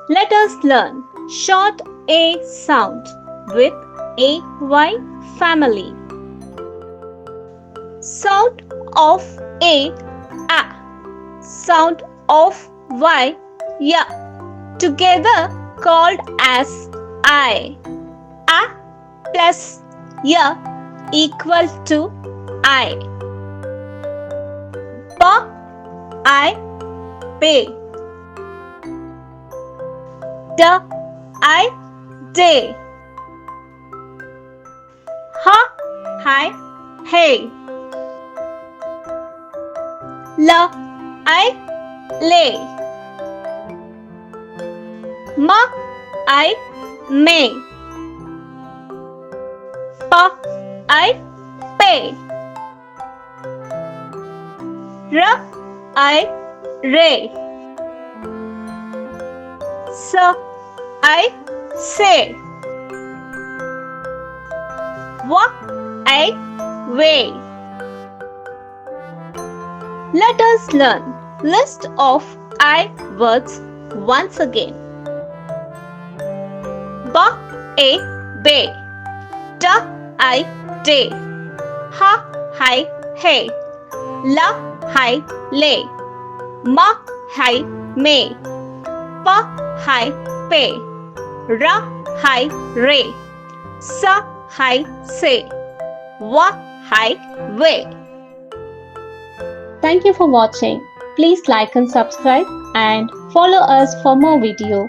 Let us learn short A sound with AY family. Sound of A, A. Sound of Y, Ya. Together called as I. A plus Ya equal to I. P, I, pay. D, I, day. Ha, hi, hey. L, I, lay. M, I, may. P, I, pay. R, I, ray. S, I, say. W, I, weigh. Let us learn list of I words once again. B, a, bay. D, I, day. H, hi, hey. L, hi, lay. M, hi, may. P, hi, pay. R, hi, ray. S, hi, say. W, hi, weigh. Thank you for watching. Please like and subscribe and follow us for more video.